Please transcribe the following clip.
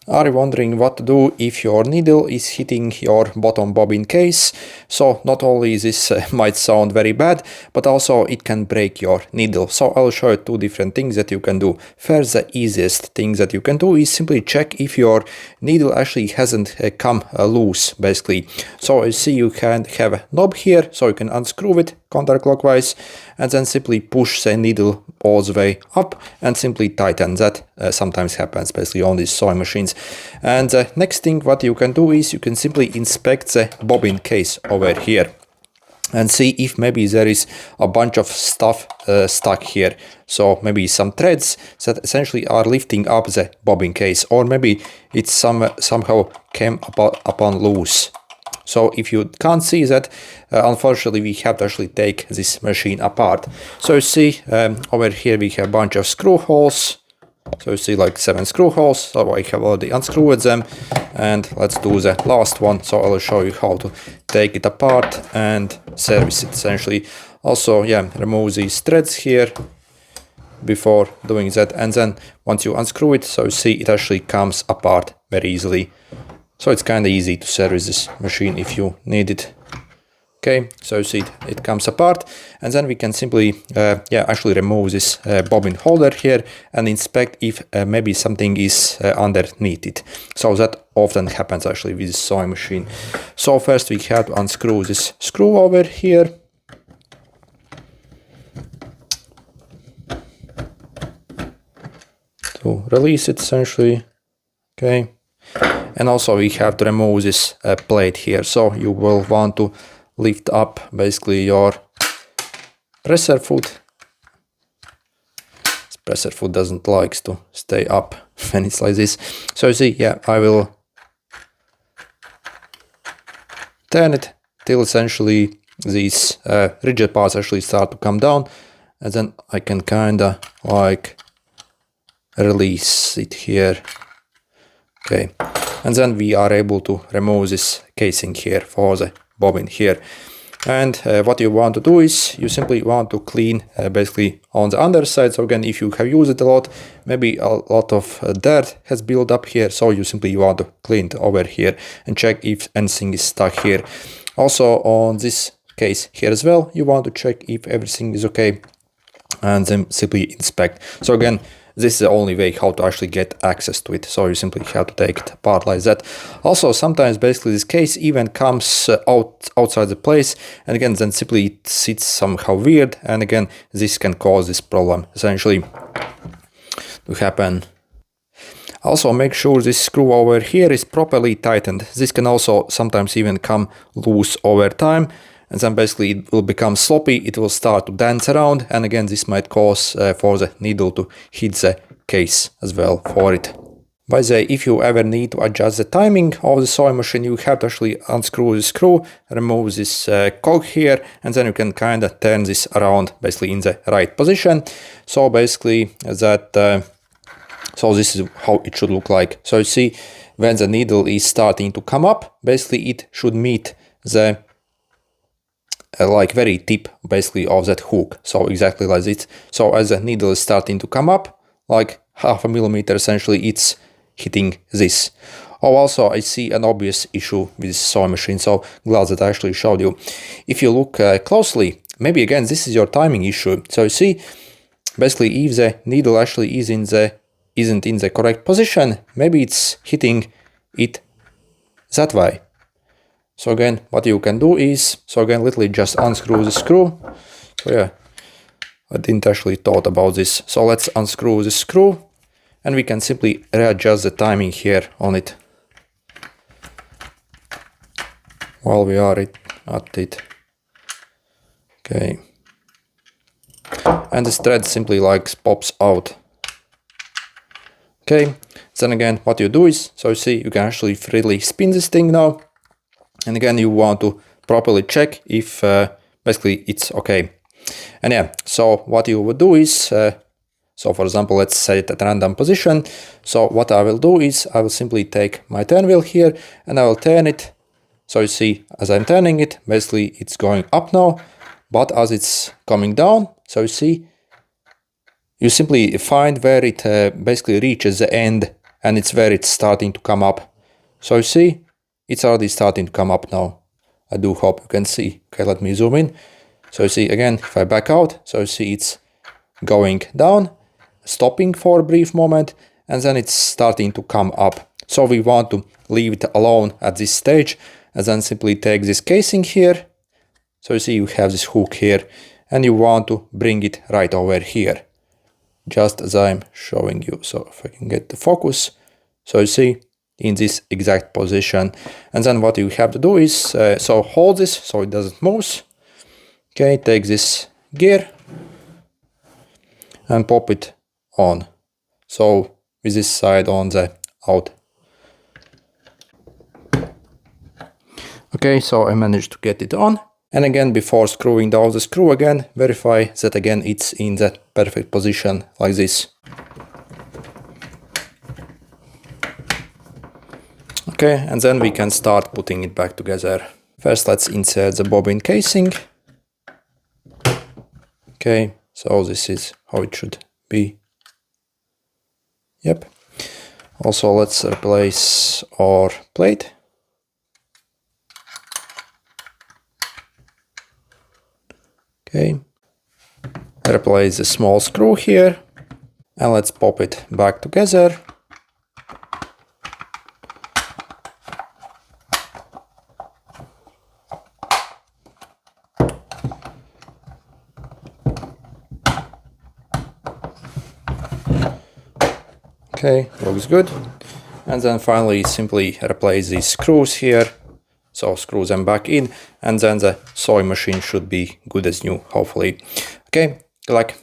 Are you wondering what to do if your needle is hitting your bottom bobbin case? So not only this might sound very bad, but also it can break your needle. So I'll show you two different things that you can do. First, the easiest thing that you can do is simply check if your needle actually hasn't come loose, basically. So you see you can have a knob here, so you can unscrew it counterclockwise and then simply push the needle all the way up and simply tighten. That sometimes happens basically on these sewing machines. And the next thing what you can do is you can simply inspect the bobbin case over here and see if maybe there is a bunch of stuff stuck here. So maybe some threads that essentially are lifting up the bobbin case, or maybe it's somehow came upon loose. So if you can't see that, unfortunately we have to actually take this machine apart. So you see over here we have a bunch of screw holes. So you see like 7 screw holes. So I have already unscrewed them, and let's do the last one. So I'll show you how to take it apart and service it essentially. Also, yeah, remove these threads here before doing that, and then once you unscrew it, so you see it actually comes apart very easily. So it's kind of easy to service this machine if you need it. Okay, so you see it comes apart, and then we can simply actually remove this bobbin holder here and inspect if maybe something is underneath it. So that often happens actually with this sewing machine. So first we have to unscrew this screw over here. To release it essentially. Okay. And also we have to remove this plate here. So you will want to lift up basically your presser foot. This presser foot doesn't like to stay up when it's like this. So you see, yeah, I will turn it till essentially these rigid parts actually start to come down, and then I can kinda like release it here. Okay. And then we are able to remove this casing here for the bobbin here. And what you want to do is you simply want to clean basically on the underside. So again, if you have used it a lot, maybe a lot of dirt has built up here. So you simply want to clean it over here and check if anything is stuck here. Also on this case here as well, you want to check if everything is okay and then simply inspect. So again, this is the only way how to actually get access to it. So you simply have to take it apart like that. Also, sometimes basically this case even comes outside the place, and again then simply it sits somehow weird, and again this can cause this problem essentially to happen. Also make sure this screw over here is properly tightened. This can also sometimes even come loose over time, and then basically it will become sloppy, it will start to dance around, and again this might cause for the needle to hit the case as well for it. By the way, if you ever need to adjust the timing of the sewing machine, you have to actually unscrew the screw, remove this cog here, and then you can kind of turn this around basically in the right position. So basically that, so this is how it should look like. So you see when the needle is starting to come up, basically it should meet the like very tip basically of that hook. So exactly like this. So as the needle is starting to come up, like 0.5 millimeter essentially, it's hitting this. Oh, also I see an obvious issue with this sewing machine, so glad that I actually showed you. If you look closely, maybe again this is your timing issue. So you see basically if the needle actually isn't in the correct position, maybe it's hitting it that way. So again, what you can do is, so again, literally just unscrew the screw. So yeah, I didn't actually thought about this. So let's unscrew the screw, and we can simply readjust the timing here on it while we are at it. Okay. And this thread simply like pops out. Okay. Then again, what you do is, so you see, you can actually freely spin this thing now. And again, you want to properly check if basically it's okay. And yeah, so what you would do is, so for example, let's set it at random position. So what I will do is I will simply take my turn wheel here and I will turn it. So you see, as I'm turning it, basically it's going up now, but as it's coming down, so you see, you simply find where it basically reaches the end and it's where it's starting to come up. So you see, it's already starting to come up now. I do hope you can see. Okay, let me zoom in. So you see again, if I back out, so you see it's going down, stopping for a brief moment, and then it's starting to come up. So we want to leave it alone at this stage, and then simply take this casing here. So you see you have this hook here, and you want to bring it right over here, just as I'm showing you. So if I can get the focus, so you see in this exact position. And then what you have to do is, so hold this so it doesn't move. Okay, take this gear and pop it on. So with this side on the out. Okay, so I managed to get it on. And again, before screwing down the screw again, verify that again it's in the perfect position like this. Okay, and then we can start putting it back together. First, let's insert the bobbin casing. Okay, so this is how it should be. Yep. Also, let's replace our plate. Okay, replace the small screw here, and let's pop it back together. Okay, looks good. And then finally simply replace these screws here. So screw them back in, and then the sewing machine should be good as new, hopefully. Okay, good luck.